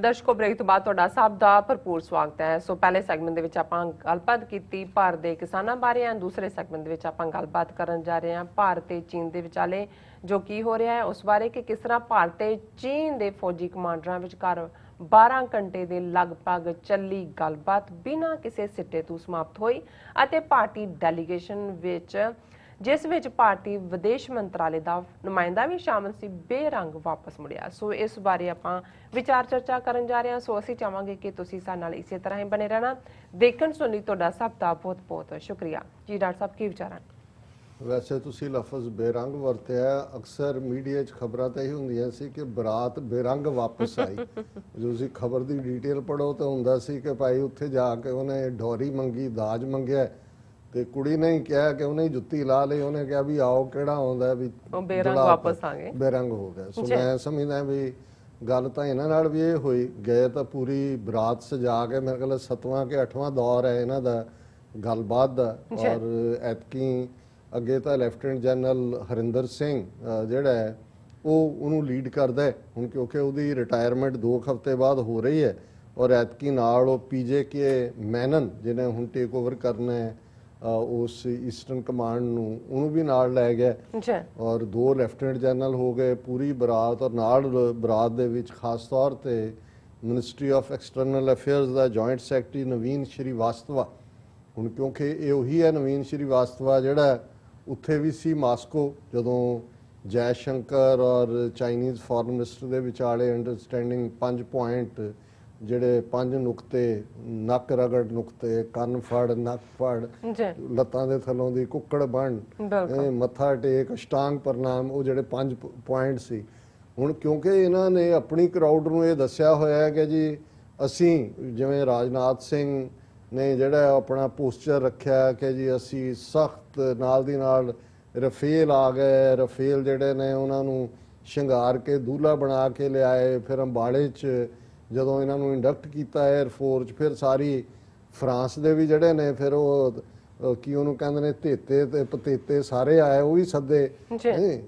ਦਰਸ਼ਕੋ break ਤੋਂ ਬਾਅਦ ਤੁਹਾਡਾ ਸਭ ਦਾ ਭਰਪੂਰ ਸਵਾਗਤ ਹੈ। ਸੋ ਪਹਿਲੇ ਸੈਗਮੈਂਟ ਦੇ ਵਿੱਚ ਆਪਾਂ ਗੱਲਬਾਤ ਕੀਤੀ ਭਾਰਤ ਦੇ ਕਿਸਾਨਾਂ ਬਾਰੇ ਆ। ਦੂਸਰੇ ਸੈਗਮੈਂਟ ਦੇ ਵਿੱਚ ਆਪਾਂ ਗੱਲਬਾਤ ਕਰਨ ਜਾ ਰਹੇ ਹਾਂ ਭਾਰਤ ਤੇ ਚੀਨ ਦੇ ਵਿਚਾਲੇ ਜੋ ਕੀ ਹੋ ਰਿਹਾ ਹੈ ਉਸ ਬਾਰੇ ਕਿ ਕਿਸ ਤਰ੍ਹਾਂ ਭਾਰਤ ਤੇ ਚੀਨ ਦੇ ਫੌਜੀ ਕਮਾਂਡਰਾਂ ਵਿਚਕਾਰ 12 ਘੰਟੇ ਦੇ ਲਗਭਗ ਚੱਲੀ ਗੱਲਬਾਤ ਬਿਨਾਂ ਕਿਸੇ ਸਿੱਟੇ ਤੋਂ ਸਮਾਪਤ ਹੋਈ ਅਤੇ ਭਾਰਤੀ ਡੈਲੀਗੇਸ਼ਨ ਵਿੱਚ ਜਿਸ ਵਿੱਚ ਭਾਰਤੀ ਵਿਦੇਸ਼ ਮੰਤਰਾਲੇ ਦਾ ਨੁਮਾਇੰਦਾ ਵੀ ਸ਼ਾਮਲ ਸੀ ਬੇਰੰਗ ਵਾਪਸ ਮੁੜਿਆ। ਸੋ ਇਸ ਬਾਰੇ ਆਪਾਂ ਵਿਚਾਰ ਚਰਚਾ ਕਰਨ ਜਾ ਰਹੇ ਹਾਂ। ਸੋ ਅਸੀਂ ਚਾਹਾਂਗੇ ਕਿ ਤੁਸੀਂ ਸਾਡੇ ਨਾਲ ਇਸੇ ਤਰ੍ਹਾਂ ਹੀ ਬਣੇ ਰਹਿਣਾ। ਦੇਖਣ ਸੁਣ ਲਈ ਤੁਹਾਡਾ ਸਭ ਦਾ ਬਹੁਤ ਬਹੁਤ ਸ਼ੁਕਰੀਆ ਜੀ। ਡਾਕਟਰ ਸਾਹਿਬ ਕੀ ਵਿਚਾਰ ਹਨ? ਵੈਸੇ ਤੁਸੀਂ ਲਫ਼ਜ਼ ਬੇਰੰਗ ਵਰਤਿਆ, ਅਕਸਰ ਮੀਡੀਆ 'ਚ ਖਬਰਾਂ ਤਾਂ ਇਹ ਹੁੰਦੀਆਂ ਸੀ ਕਿ ਬਰਾਤ ਬੇਰੰਗ ਵਾਪਸ ਆਈ। ਜੋ ਤੁਸੀਂ ਖਬਰ ਦੀ ਡਿਟੇਲ ਪੜ੍ਹੋ ਤਾਂ ਹੁੰਦਾ ਸੀ ਕਿ ਭਾਈ ਉੱਥੇ ਜਾ ਕੇ ਉਹਨੇ ਡੋਰੀ ਮੰਗੀ, ਦਾਜ ਮੰਗਿਆ ਤੇ ਕੁੜੀ ਨੇ ਹੀ ਕਿਹਾ ਕਿ ਉਹਨੇ ਜੁੱਤੀ ਲਾ ਲਈ। ਉਹਨੇ ਕਿਹਾ ਵੀ ਆਓ ਕਿਹੜਾ ਆਉਂਦਾ ਵੀ ਬੇਰੰਗ ਵਾਪਸ ਆ ਗਏ, ਬੇਰੰਗ ਹੋ ਗਿਆ। ਸੋ ਮੈਂ ਸਮਝਦਾ ਵੀ ਗੱਲ ਤਾਂ ਇਹਨਾਂ ਨਾਲ ਵੀ ਇਹ ਹੋਈ। ਗਏ ਤਾਂ ਪੂਰੀ ਬਰਾਤ ਸਜਾ ਕੇ, ਮੇਰੇ ਕੋਲ 7ਵਾਂ ਕਿ 8ਵਾਂ ਦੌਰ ਹੈ ਇਹਨਾਂ ਦਾ ਗੱਲਬਾਤ ਦਾ। ਔਰ ਐਤਕੀ ਅੱਗੇ ਤਾਂ ਲੈਫਟੀਨੈਂਟ ਜਨਰਲ ਹਰਿੰਦਰ ਸਿੰਘ ਜਿਹੜਾ ਹੈ ਉਹਨੂੰ ਲੀਡ ਕਰਦਾ ਹੈ ਹੁਣ, ਕਿਉਂਕਿ ਉਹਦੀ ਰਿਟਾਇਰਮੈਂਟ 2 ਹਫ਼ਤੇ ਬਾਅਦ ਹੋ ਰਹੀ ਹੈ। ਔਰ ਐਤਕੀ ਨਾਲ ਉਹ PJK ਮੈਨਨ ਜਿਹਨੇ ਹੁਣ ਟੇਕ ਓਵਰ ਕਰਨਾ ਹੈ ਉਸ ਈਸਟਰਨ ਕਮਾਂਡ ਨੂੰ, ਉਹਨੂੰ ਵੀ ਨਾਲ ਲੈ ਗਿਆ। ਔਰ 2 ਲੈਫਟੀਨੈਂਟ ਜਨਰਲ ਹੋ ਗਏ, ਪੂਰੀ ਬਰਾਤ। ਔਰ ਨਾਲ ਬਰਾਤ ਦੇ ਵਿੱਚ ਖਾਸ ਤੌਰ ਤੇ ਮਿਨਿਸਟਰੀ ਆਫ ਐਕਸਟਰਨਲ ਅਫੇਅਰਸ ਦਾ ਜੁਆਇੰਟ ਸੈਕਟਰੀ ਨਵੀਨ ਸ਼੍ਰੀਵਾਸਤਵਾ। ਹੁਣ ਕਿਉਂਕਿ ਇਹ ਉਹੀ ਹੈ ਨਵੀਨ ਸ਼੍ਰੀਵਾਸਤਵਾ ਜਿਹੜਾ ਉੱਥੇ ਵੀ ਸੀ ਮਾਸਕੋ ਜਦੋਂ ਜੈ ਸ਼ੰਕਰ ਔਰ ਚਾਈਨੀਜ਼ ਫੋਰਨ ਮਿਨਿਸਟਰ ਦੇ ਵਿਚਾਲੇ ਅੰਡਰਸਟੈਂਡਿੰਗ 5 ਪੁਆਇੰਟ ਜਿਹੜੇ 5 ਨੁਕਤੇ, ਨੱਕ ਰਗੜ ਨੁਕਤੇ, ਕੰਨ ਫੜ, ਨੱਕ ਫੜ, ਲੱਤਾਂ ਦੇ ਥੱਲੋਂ ਦੀ ਕੁੱਕੜ ਬਣ, ਮੱਥਾ ਟੇਕ, ਅਸ਼ਟਾਂਗ ਪ੍ਰਣਾਮ, ਉਹ ਜਿਹੜੇ 5 ਪੁਆਇੰਟ ਸੀ। ਹੁਣ ਕਿਉਂਕਿ ਇਹਨਾਂ ਨੇ ਆਪਣੀ ਕਰਾਊਡ ਨੂੰ ਇਹ ਦੱਸਿਆ ਹੋਇਆ ਹੈ ਕਿ ਜੀ ਅਸੀਂ, ਜਿਵੇਂ ਰਾਜਨਾਥ ਸਿੰਘ ਨੇ ਜਿਹੜਾ ਆਪਣਾ ਪੋਸਚਰ ਰੱਖਿਆ ਕਿ ਜੀ ਅਸੀਂ ਸਖਤ ਨਾਲ ਦੀ ਨਾਲ ਰਫੇਲ ਆ ਗਏ, ਰਫੇਲ ਜਿਹੜੇ ਨੇ ਉਹਨਾਂ ਨੂੰ ਸ਼ਿੰਗਾਰ ਕੇ ਦੂਲਹਾ ਬਣਾ ਕੇ ਲਿਆਏ। ਫਿਰ ਅੰਬਾਲੇ 'ਚ ਜਦੋਂ ਇਹਨਾਂ ਨੂੰ ਇੰਡਕਟ ਕੀਤਾ 에ਅਰਫੋਰਸ, ਫਿਰ ਸਾਰੀ ਫਰਾਂਸ ਦੇ ਵੀ ਜਿਹੜੇ ਨੇ ਫਿਰ ਉਹ ਕੀ ਉਹਨੂੰ ਕਹਿੰਦੇ ਨੇ ਧੇਤੇ ਤੇ ਪਤੇਤੇ ਸਾਰੇ ਆਏ, ਉਹ ਵੀ ਸੱਦੇ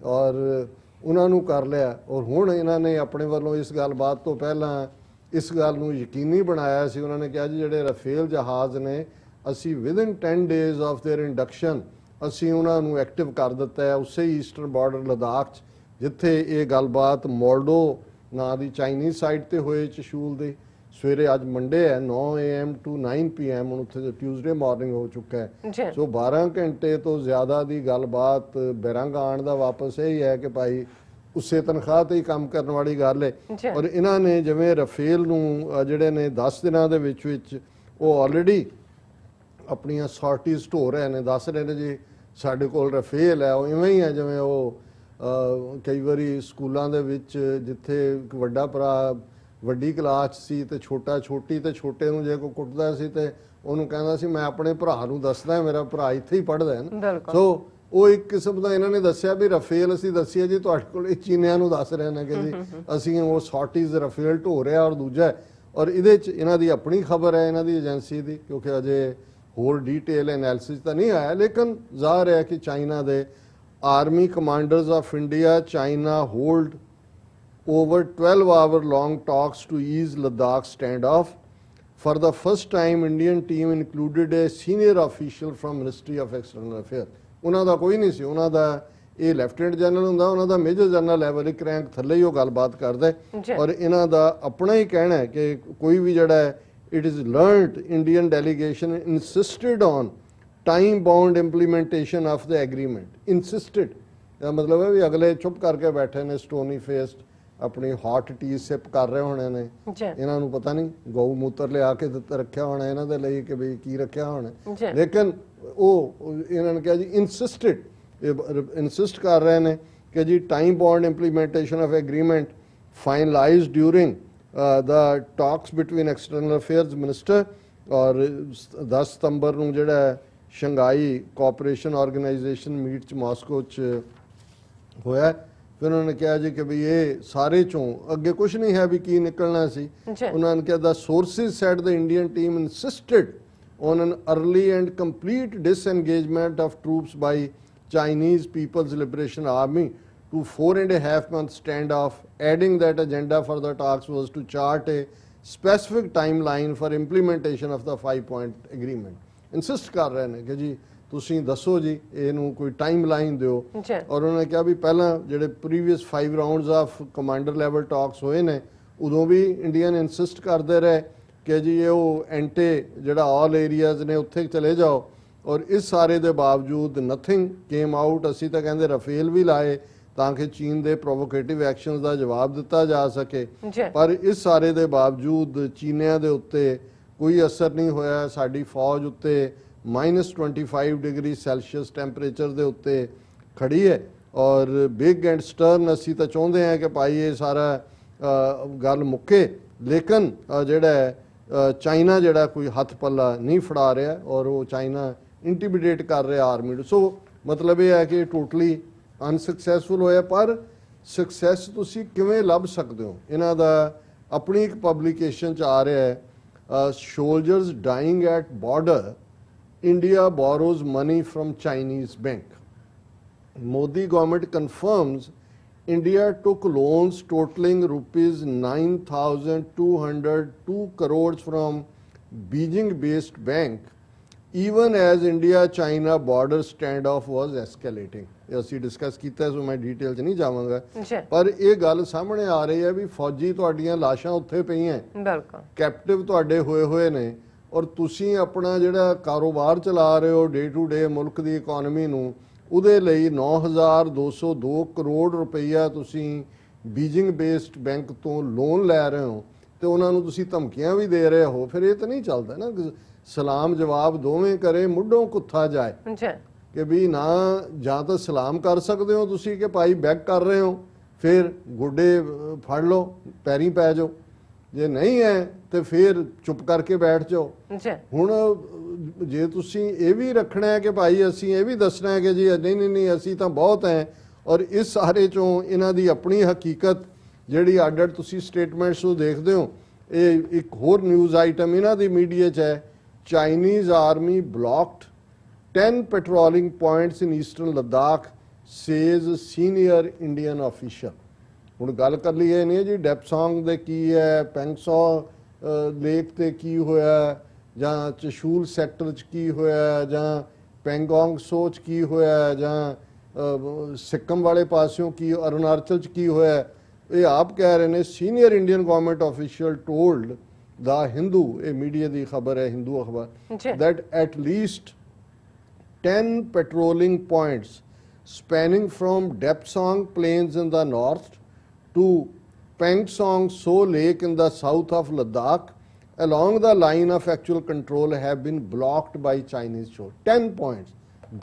ਔਰ ਉਹਨਾਂ ਨੂੰ ਕਰ ਲਿਆ। ਔਰ ਹੁਣ ਇਹਨਾਂ ਨੇ ਆਪਣੇ ਵੱਲੋਂ ਇਸ ਗੱਲਬਾਤ ਤੋਂ ਪਹਿਲਾਂ ਇਸ ਗੱਲ ਨੂੰ ਯਕੀਨੀ ਬਣਾਇਆ ਸੀ। ਉਹਨਾਂ ਨੇ ਕਿਹਾ ਜੀ ਜਿਹੜੇ ਰਫੇਲ ਜਹਾਜ਼ ਨੇ ਅਸੀਂ within 10 days of there induction ਅਸੀਂ ਉਹਨਾਂ ਨੂੰ ਐਕਟਿਵ ਕਰ ਦਿੱਤਾ ਹੈ ਉਸੇ ਈਸਟਰਨ ਬਾਰਡਰ ਲਦਾਖ 'ਚ, ਜਿੱਥੇ ਇਹ ਗੱਲਬਾਤ ਮੋਲਡੋ ਨਾਂ ਦੀ ਚਾਈਨੀਜ਼ ਸਾਈਡ ਤੇ ਹੋਏ ਚਸ਼ੂਲ ਦੇ। ਸਵੇਰੇ ਅੱਜ ਮੰਡੇ ਹੈ 9 AM to 9 PM, ਹੁਣ ਉੱਥੇ ਟਿਊਜ਼ਡੇ ਮਾਰਨਿੰਗ ਹੋ ਚੁੱਕਾ ਹੈ। ਸੋ 12 ਘੰਟੇ ਤੋਂ ਜ਼ਿਆਦਾ ਦੀ ਗੱਲਬਾਤ ਬੇਰੰਗ ਆਉਣ ਦਾ ਵਾਪਸ ਇਹ ਹੈ ਕਿ ਭਾਈ ਉਸੇ ਤਨਖਾਹ ਤੇ ਹੀ ਕੰਮ ਕਰਨ ਵਾਲੀ ਗੱਲ ਹੈ। ਔਰ ਇਹਨਾਂ ਨੇ ਜਿਵੇਂ ਰਫੇਲ ਨੂੰ ਜਿਹੜੇ ਨੇ 10 ਦਿਨਾਂ ਦੇ ਵਿੱਚ ਉਹ ਆਲਰੇਡੀ ਆਪਣੀਆਂ ਸੌਰਟੀਜ਼ ਢੋ ਰਹੇ ਨੇ, ਦੱਸ ਰਹੇ ਨੇ ਜੀ ਸਾਡੇ ਕੋਲ ਰਫੇਲ ਹੈ। ਉਹ ਇਵੇਂ ਹੀ ਹੈ ਜਿਵੇਂ ਉਹ ਕਈ ਵਾਰੀ ਸਕੂਲਾਂ ਦੇ ਵਿੱਚ ਜਿੱਥੇ ਇੱਕ ਵੱਡਾ ਭਰਾ ਵੱਡੀ ਕਲਾਸ ਸੀ ਤੇ ਛੋਟਾ ਛੋਟੀ, ਤੇ ਛੋਟੇ ਨੂੰ ਜੇ ਕੋਈ ਕੁੱਟਦਾ ਸੀ ਤੇ ਉਹਨੂੰ ਕਹਿੰਦਾ ਸੀ ਮੈਂ ਆਪਣੇ ਭਰਾ ਨੂੰ ਦੱਸਦਾ ਮੇਰਾ ਭਰਾ ਇੱਥੇ ਹੀ ਪੜ੍ਹਦਾ ਹੈ ਨਾ। ਸੋ ਉਹ ਇੱਕ ਕਿਸਮ ਦਾ ਇਹਨਾਂ ਨੇ ਦੱਸਿਆ ਵੀ ਰਫੇਲ ਅਸੀਂ ਦੱਸਿਆ ਜੀ ਤੁਹਾਡੇ ਕੋਲ, ਇਹ ਚੀਨੀਆਂ ਨੂੰ ਦੱਸ ਰਹੇ ਨੇ ਕਿ ਜੀ ਅਸੀਂ ਉਹ ਸੌਰਟੀਜ਼ ਰਫੇਲ ਢੋ ਰਿਹਾ। ਔਰ ਦੂਜਾ, ਔਰ ਇਹਦੇ 'ਚ ਇਹਨਾਂ ਦੀ ਆਪਣੀ ਖਬਰ ਹੈ ਇਹਨਾਂ ਦੀ ਏਜੰਸੀ ਦੀ, ਕਿਉਂਕਿ ਅਜੇ ਹੋਰ ਡੀਟੇਲ ਐਨਾਲਿਸਿਸ ਤਾਂ ਨਹੀਂ ਆਇਆ, ਲੇਕਿਨ ਜ਼ਾਹਰ ਹੈ ਕਿ ਚਾਈਨਾ ਦੇ Army commanders of India, China hold over 12-hour long talks to ease Ladakh standoff. For the first time, Indian team included a senior official from Ministry of External Affairs. ਉਹਨਾਂ ਦਾ ਕੋਈ ਨਹੀਂ ਸੀ, ਉਹਨਾਂ ਦਾ ਇਹ ਲੈਫਟੀਨੈਂਟ ਜਨਰਲ ਹੁੰਦਾ, ਉਹਨਾਂ ਦਾ major general level ਇੱਕ rank ਥੱਲੇ ਹੀ ਉਹ ਗੱਲਬਾਤ ਕਰਦਾ। ਔਰ ਇਹਨਾਂ ਦਾ ਆਪਣਾ ਹੀ ਕਹਿਣਾ ਹੈ ਕਿ ਕੋਈ ਵੀ ਜਿਹੜਾ ਹੈ it is learned Indian delegation insisted on time bound implementation of the agreement. Insisted ਦਾ ਮਤਲਬ ਹੈ ਵੀ ਅਗਲੇ ਚੁੱਪ ਕਰਕੇ ਬੈਠੇ ਨੇ, ਸਟੋਨੀ ਫੇਸਡ, ਆਪਣੀ ਹੌਟ ਟੀ ਸਿਪ ਕਰ ਰਹੇ ਹੋਣੇ ਨੇ। ਇਹਨਾਂ ਨੂੰ ਪਤਾ ਨਹੀਂ ਗਊ ਮੂਤਰ ਲਿਆ ਕੇ ਰੱਖਿਆ ਹੋਣਾ ਇਹਨਾਂ ਦੇ ਲਈ ਕਿ ਵੀ ਕੀ ਰੱਖਿਆ ਹੋਣਾ, ਲੇਕਿਨ ਉਹ ਇਹਨਾਂ ਨੇ ਕਿਹਾ ਜੀ ਇਨਸਿਸਟ ਕਰ ਰਹੇ ਨੇ ਕਿ ਜੀ time bound implementation of agreement finalised during the talks between external affairs minister। ਔਰ 10 ਸਤੰਬਰ ਨੂੰ ਜਿਹੜਾ ਸ਼ੰਘਾਈ ਕੋਆਪਰੇਸ਼ਨ ਆਰਗੇਨਾਈਜੇਸ਼ਨ ਮੀਟ 'ਚ ਮਾਸਕੋ 'ਚ ਹੋਇਆ। ਫਿਰ ਉਹਨਾਂ ਨੇ ਕਿਹਾ ਜੀ ਕਿ ਵੀ ਇਹ ਸਾਰੇ ਚੋਂ ਅੱਗੇ ਕੁਝ ਨਹੀਂ ਹੈ ਵੀ ਕੀ ਨਿਕਲਣਾ ਸੀ। ਉਹਨਾਂ ਨੇ ਕਿਹਾ the sources said the Indian team insisted on an early and complete disengagement of troops by Chinese People's Liberation Army to 4.5-month standoff, adding that agenda for the talks was to chart a specific timeline for implementation of the 5-point agreement. Insist ਕਰ ਰਹੇ ਨੇ ਕਿ ਜੀ ਤੁਸੀਂ ਦੱਸੋ ਜੀ ਇਹਨੂੰ ਕੋਈ ਟਾਈਮਲਾਈਨ ਦਿਓ ਔਰ ਉਹਨਾਂ ਨੇ ਕਿਹਾ ਵੀ ਪਹਿਲਾਂ ਜਿਹੜੇ previous 5 rounds of commander level talks ਹੋਏ ਨੇ ਉਦੋਂ ਵੀ ਇੰਡੀਅਨ ਇਨਸਿਸਟ ਕਰਦੇ ਰਹੇ ਕਿ ਜੀ ਇਹ ਉਹ ਐਂਟੇ ਜਿਹੜਾ ਆਲ ਏਰੀਆਜ਼ ਨੇ ਉੱਥੇ ਚਲੇ ਜਾਓ ਔਰ ਇਸ ਸਾਰੇ ਦੇ ਬਾਵਜੂਦ ਨਥਿੰਗ ਕੇਮ ਆਊਟ। ਅਸੀਂ ਤਾਂ ਕਹਿੰਦੇ ਰਫੇਲ ਵੀ ਲਾਏ ਤਾਂ ਕਿ ਚੀਨ ਦੇ ਪ੍ਰੋਵੋਕੇਟਿਵ ਐਕਸ਼ਨਸ ਦਾ ਜਵਾਬ ਦਿੱਤਾ ਜਾ ਸਕੇ, ਪਰ ਇਸ ਸਾਰੇ ਦੇ ਬਾਵਜੂਦ ਚੀਨੀਆਂ ਦੇ ਉੱਤੇ ਕੋਈ ਅਸਰ ਨਹੀਂ ਹੋਇਆ। ਸਾਡੀ ਫੌਜ ਉੱਤੇ -25 ਡਿਗਰੀ ਸੈਲਸੀਅਸ ਟੈਂਪਰੇਚਰ ਦੇ ਉੱਤੇ ਖੜੀ ਹੈ ਔਰ ਬਿਗ ਐਂਡ ਸਟਰਨ ਅਸੀਂ ਤਾਂ ਚਾਹੁੰਦੇ ਹਾਂ ਕਿ ਭਾਈ ਇਹ ਸਾਰਾ ਗੱਲ ਮੁੱਕੇ, ਲੇਕਿਨ ਜਿਹੜਾ ਚਾਈਨਾ ਜਿਹੜਾ ਕੋਈ ਹੱਥ ਪੱਲਾ ਨਹੀਂ ਫੜਾ ਰਿਹਾ ਔਰ ਉਹ ਚਾਈਨਾ ਇੰਟੀਮੀਡੇਟ ਕਰ ਰਿਹਾ ਆਰਮੀ ਨੂੰ। ਸੋ ਮਤਲਬ ਇਹ ਹੈ ਕਿ ਟੋਟਲੀ ਅਨਸਕਸੈਸਫੁਲ ਹੋਇਆ। ਪਰ ਸਕਸੈਸ ਤੁਸੀਂ ਕਿਵੇਂ ਲੱਭ ਸਕਦੇ ਹੋ? ਇਹਨਾਂ ਦਾ ਆਪਣੀ ਇੱਕ ਪਬਲੀਕੇਸ਼ਨ 'ਚ ਆ ਰਿਹਾ ਹੈ, soldiers dying at border, India borrows money from Chinese bank. Modi government confirms India took loans totaling rupees 9,202 crores from Beijing-based bank, even as India-China border standoff was escalating. ਅਸੀਂ ਡਿਸਕਸ ਕੀਤਾ ਸੋ ਮੈਂ detail 'ਚ ਨਹੀਂ ਜਾਵਾਂਗਾ, ਪਰ ਇਹ ਗੱਲ ਸਾਹਮਣੇ ਆ ਰਹੀ ਹੈ ਵੀ ਫੌਜੀ ਤੁਹਾਡੀਆਂ ਲਾਸ਼ਾਂ ਉੱਥੇ ਪਈਆਂ, ਕੈਪਟਿਵ ਤੁਹਾਡੇ ਹੋਏ ਨੇ ਔਰ ਤੁਸੀਂ ਆਪਣਾ ਜਿਹੜਾ ਕਾਰੋਬਾਰ ਚਲਾ ਰਹੇ ਹੋ ਡੇ ਟੂ ਡੇ ਮੁਲਕ ਦੀ ਇਕਨੋਮੀ ਨੂੰ, ਉਹਦੇ ਲਈ 9,202 ਕਰੋੜ ਰੁਪਈਆ ਤੁਸੀਂ ਬੀਜਿੰਗ ਬੇਸਡ ਬੈਂਕ ਤੋਂ ਲੋਨ ਲੈ ਰਹੇ ਹੋ ਤੇ ਉਹਨਾਂ ਨੂੰ ਤੁਸੀਂ ਧਮਕੀਆਂ ਵੀ ਦੇ ਰਹੇ ਹੋ। ਫਿਰ ਇਹ ਤਾਂ ਨਹੀਂ ਚੱਲਦਾ ਨਾ, ਸਲਾਮ ਜਵਾਬ ਦੋਵੇਂ ਕਰੇ ਮੁੱਢੋਂ ਕੁੱਥਾ ਜਾਏ ਕਿ ਵੀ ਨਾ ਜਾਂ ਤਾਂ ਸਲਾਮ ਕਰ ਸਕਦੇ ਹੋ ਤੁਸੀਂ ਕਿ ਭਾਈ ਬੈਕ ਕਰ ਰਹੇ ਹੋ, ਫਿਰ ਗੋਡੇ ਫੜ ਲਓ ਪੈਰੀਂ ਪੈ ਜਾਓ, ਜੇ ਨਹੀਂ ਹੈ ਤੇ ਫਿਰ ਚੁੱਪ ਕਰਕੇ ਬੈਠ ਜਾਓ। ਹੁਣ ਜੇ ਤੁਸੀਂ ਇਹ ਵੀ ਰੱਖਣਾ ਹੈ ਕਿ ਭਾਈ ਅਸੀਂ ਇਹ ਵੀ ਦੱਸਣਾ ਹੈ ਕਿ ਜੀ ਨਹੀਂ ਅਸੀਂ ਤਾਂ ਬਹੁਤ ਹੈ ਔਰ ਇਸ ਸਾਰੇ ਚੋਂ ਇਹਨਾਂ ਦੀ ਆਪਣੀ ਹਕੀਕਤ ਜਿਹੜੀ ਅੱਡ ਤੁਸੀਂ ਸਟੇਟਮੈਂਟਸ ਨੂੰ ਦੇਖਦੇ ਹੋ। ਇਹ ਇੱਕ ਹੋਰ ਨਿਊਜ਼ ਆਈਟਮ ਇਹਨਾਂ ਦੀ ਮੀਡੀਆ 'ਚ ਹੈ, Chinese army blocked 10 patrolling points in eastern Ladakh says senior Indian official. ਹੁਣ ਗੱਲ ਕਰ ਲਈਏ ਨਹੀਂ ਜੀ ਡੈਪਸੋਂਗ ਦੇ ਕੀ ਹੈ, ਪੈਂਗਸੋ ਲੇਕ ਤੇ ਕੀ ਹੋਇਆ, ਜਾਂ ਚਸ਼ੂਲ ਸੈਕਟਰ 'ਚ ਕੀ ਹੋਇਆ, ਜਾਂ ਪੈਂਗੋਂਗ ਸੋ 'ਚ ਕੀ ਹੋਇਆ, ਜਾਂ ਸਿੱਕਮ ਵਾਲੇ ਪਾਸਿਓਂ ਕੀ, ਅਰੁਣਾਚਲ 'ਚ ਕੀ ਹੋਇਆ, ਇਹ ਆਪ ਕਹਿ ਰਹੇ ਨੇ senior Indian government official told the Hindu, ਇਹ ਮੀਡੀਆ ਦੀ ਖਬਰ ਹੈ ਹਿੰਦੂ ਅਖਬਾਰ, that at least 10 patrolling points spanning from Depsang Plains in the north to Pangsong So Lake in the south of Ladakh along the line of actual control have been blocked by Chinese shore. 10 points,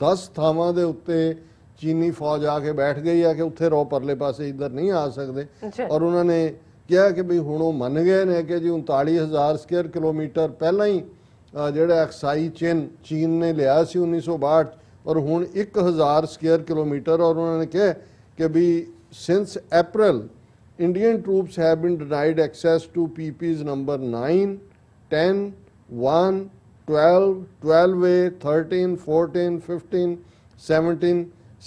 10 ਥਾਵਾਂ ਦੇ ਉੱਤੇ ਚੀਨੀ ਫੌਜ ਆ ਕੇ ਬੈਠ ਗਈ ਆ ਕਿ ਉੱਥੇ ਰੋ ਪਰਲੇ ਪਾਸੇ ਇੱਧਰ ਨਹੀਂ ਆ ਸਕਦੇ ਔਰ ਉਹਨਾਂ ਨੇ ਕਿਹਾ ਕਿ ਵੀ ਹੁਣ ਉਹ ਮੰਨ ਗਏ ਨੇ ਕਿ ਜੀ 39,000 ਸਕੁਅਰ ਕਿਲੋਮੀਟਰ ਪਹਿਲਾਂ ਹੀ ਜਿਹੜਾ ਅਕਸਾਈ ਚੀਨ ਨੇ ਲਿਆ ਸੀ 1962 ਔਰ ਹੁਣ 1,000 ਸਕੁਅਰ ਕਿਲੋਮੀਟਰ ਔਰ ਉਹਨਾਂ ਨੇ ਕਿਹਾ ਕਿ we since April Indian troops have been denied access to PPs number 9, 10, 1, 12, 12A, 13, 14, 15, 17,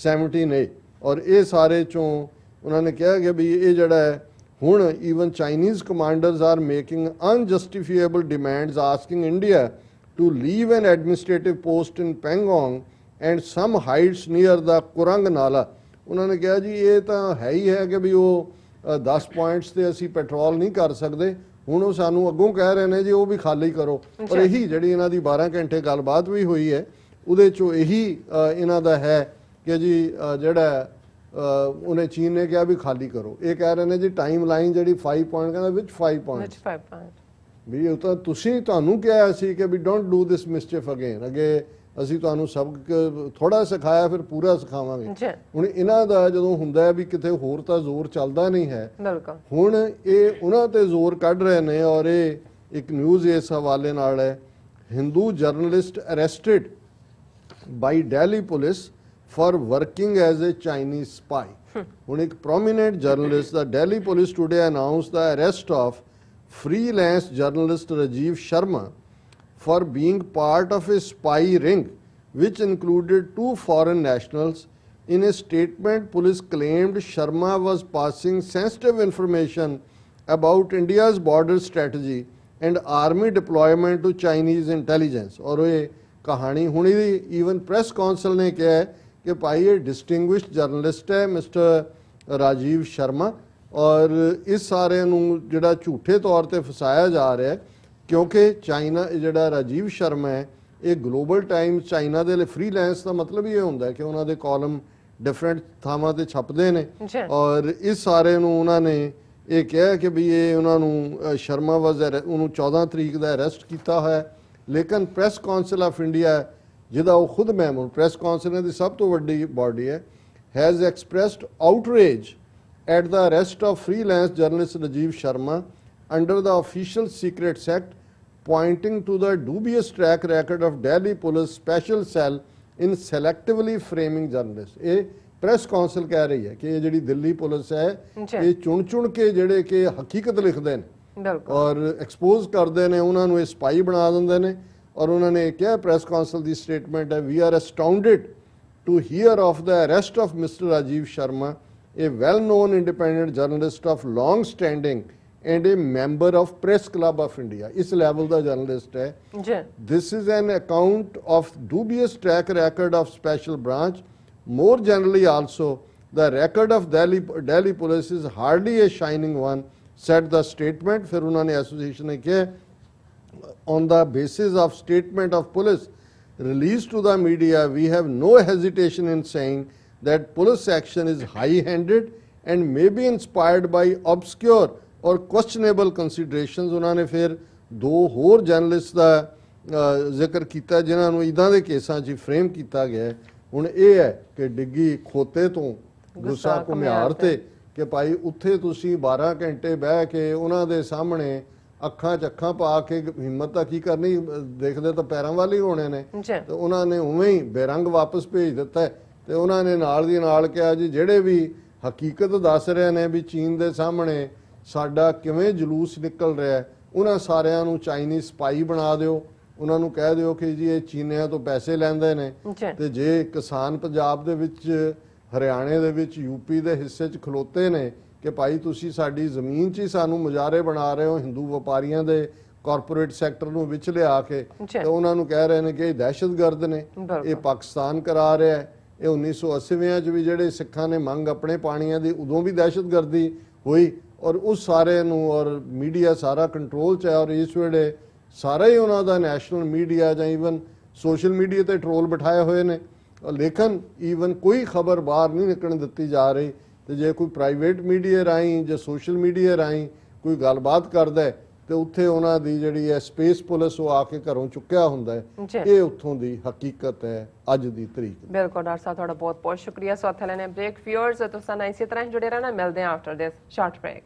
17A ਔਰ ਇਹ ਸਾਰੇ ਚੋਂ ਉਹਨਾਂ ਨੇ ਕਿਹਾ ਕਿ ਵੀ ਇਹ ਜਿਹੜਾ ਹੈ ਹੁਣ even Chinese commanders are making unjustifiable demands asking India to leave an administrative post in Pangong and some heights near the Kurang Nala। ਉਹਨਾਂ ਨੇ ਕਿਹਾ ਜੀ ਇਹ ਤਾਂ ਹੈ ਹੀ ਹੈ ਕਿ ਵੀ ਉਹ 10 ਪੁਆਇੰਟਸ ਤੇ ਅਸੀਂ ਪੈਟਰੋਲ ਨਹੀਂ ਕਰ ਸਕਦੇ, ਹੁਣ ਉਹ ਸਾਨੂੰ ਅੱਗੋਂ ਕਹਿ ਰਹੇ ਨੇ ਜੀ ਉਹ ਵੀ ਖਾਲੀ ਕਰੋ। ਔਰ ਇਹੀ ਜਿਹੜੀ ਇਹਨਾਂ ਦੀ 12 ਘੰਟੇ ਗੱਲਬਾਤ ਵੀ ਹੋਈ ਹੈ ਉਹਦੇ 'ਚੋਂ ਇਹੀ ਇਹਨਾਂ ਦਾ ਹੈ ਕਿ ਜੀ ਜਿਹੜਾ ਉਹਨੇ ਚੀਨ ਨੇ ਕਿਹਾ ਵੀ ਖਾਲੀ ਕਰੋ। ਇਹ ਕਹਿ ਰਹੇ ਨੇ ਜੀ ਟਾਈਮ ਲਾਈਨ ਜਿਹੜੀ 5 ਪੁਆਇੰਟ ਕਹਿੰਦਾ ਵਿੱਚ 5 ਪੁਆਇੰਟ ਵੀ ਉਹ ਤਾਂ ਤੁਹਾਨੂੰ ਕਿਹਾ ਸੀ ਕਿ ਵੀ don't do this mischief again, ਅੱਗੇ ਅਸੀਂ ਤੁਹਾਨੂੰ ਸਬਕ ਥੋੜਾ ਸਿਖਾਇਆ ਫਿਰ ਪੂਰਾ ਸਿਖਾਵਾਂਗੇ। ਹੁਣ ਇਹਨਾਂ ਦਾ ਜਦੋਂ ਹੁੰਦਾ ਹੈ ਵੀ ਕਿਤੇ ਹੋਰ ਤਾਂ ਜ਼ੋਰ ਚੱਲਦਾ ਨਹੀਂ ਹੈ, ਹੁਣ ਇਹ ਉਹਨਾਂ ਤੇ ਜ਼ੋਰ ਕੱਢ ਰਹੇ ਨੇ ਔਰ ਇਹ ਇੱਕ ਨਿਊਜ਼ ਇਸ ਹਵਾਲੇ ਨਾਲ ਹੈ, Hindu journalist arrested by Delhi police for working as a Chinese spy. ਹੁਣ ਇੱਕ prominent journalist, the Delhi police today announced the arrest of freelance journalist Rajiv Sharma for being part of a spy ring which included 2 foreign nationals In a statement, police claimed Sharma was passing sensitive information about India's border strategy and army deployment to Chinese intelligence. और ये कहानी हुई थी, even press council ने कहा है कि भाई ये डिस्टिंग्विश्ड जर्नलिस्ट है मिस्टर राजीव शर्मा, और इस सारे नूं जिहड़ा झूठे तौर ते फसाया जा रहा है, क्योंकि चाइना जिहड़ा राजीव शर्मा है ये ग्लोबल टाइम्स चाइना दे फ्रीलांस का मतलब ये होंदा है कि उन्हां दे कॉलम डिफरेंट थावां ते छपदे ने, और इस सारे नूं उन्हां ने ये कहा कि भी ये उन्होंने शर्मा वज उन्होंने 14 तरीक का अरेस्ट किया है, लेकिन प्रेस काउंसिल ऑफ इंडिया जिहदा वो खुद मैंबर प्रेस काउंसिल की सब तो वड्डी बॉडी है, has expressed outrage at the arrest of freelance journalist Rajeev Sharma under the official secrets act, pointing to the dubious track record of Delhi Police Special Cell in selectively framing journalists. ये press council कह रही है कि ये जी Delhi police है ये चुन चुन के जेडे कि हकीकत लिखते हैं और एक्सपोज करते हैं, उन्होंने स्पाई बना देंगे ने, और उन्होंने क्या प्रेस काउंसिल की स्टेटमेंट है, we are astounded to hear of the arrest of mister Rajiv Sharma, a well known independent journalist of long standing and a member of Press Club of India. इस level ਦਾ journalist है. This is an account of dubious track record of special branch. More generally also, the record of Delhi police is hardly a shining one, said the statement. फिर उन्होंने association ने किया, on the basis of statement of police released to the media, we have no hesitation in saying that police action is high-handed and may be inspired by obscure और questionable कंसीडरेशनस. उन्होंने फिर दो होर journalist का जिक्र किया जिन्होंने इदां दे केसां 'च फ्रेम किया गया है. हुण ये है कि डिग्गी खोते तो गुस्सा घुमियार ते कि भाई उत्थे तुसीं 12 घंटे बह के उन्हां दे सामने अखां 'च अखां पा के हिम्मत की करनी, देखते तो पैरों वाल ही होने ने, तो उन्होंने उवें ही बेरंग वापस भेज दिता है. तो उन्होंने नाल दी नाल कहा जी जिहड़े भी हकीकत दस रहे ने भी चीन दे सामने साडा किवें जलूस निकल रहा है, उन्हां सारियां नूं चाइनीज़ स्पाई बना दिओ, उन्हां नूं कह दिओ कि जी ये चीनियां तो पैसे लैंदे ने, ते जे किसान पंजाब दे विच हरियाणे दे विच यूपी दे हिस्से 'च खलोते ने कि भाई तुसीं साडी ज़मीन 'च ही सानूं मुजारे बना रहे हो हिंदू व्यापारियों के कॉरपोरेट सैक्टर नूं विच लिया के, तो उन्हां नूं कह रहे हैं कि दहशतगर्द ने, ये पाकिस्तान करा रहा है. ये 1980 च भी जिहड़े सिखां ने मंग अपने पाणियां दी उदों भी दहशतगर्दी हुई, और उस सारे नूं और मीडिया सारा कंट्रोल च है, और इस वेले सारा ही उन्हों का नैशनल मीडिया जां ईवन सोशल मीडिया ते ट्रोल बिठाए हुए ने, लेकिन ईवन कोई खबर बाहर नहीं निकलण दित्ती जा रही. तो जे कोई प्राइवेट मीडिया राही जां सोशल मीडिया राही कोई गलबात करदा है तो उत्थे उन्हां दी जिहड़ी है स्पेस पुलिस वो आके घरों चुक्या हुंदा है. ये उत्थों दी हकीकत है अज दी तरीक. बिल्कुल डॉक्टर साहब तुहाडा बहुत बहुत शुक्रिया. सो इत्थे लैने ब्रेक. व्यूअर्स तुसां नाल इसी तरह जुड़े रहना, मिलदे हैं आफ्टर दिस शॉर्ट ब्रेक.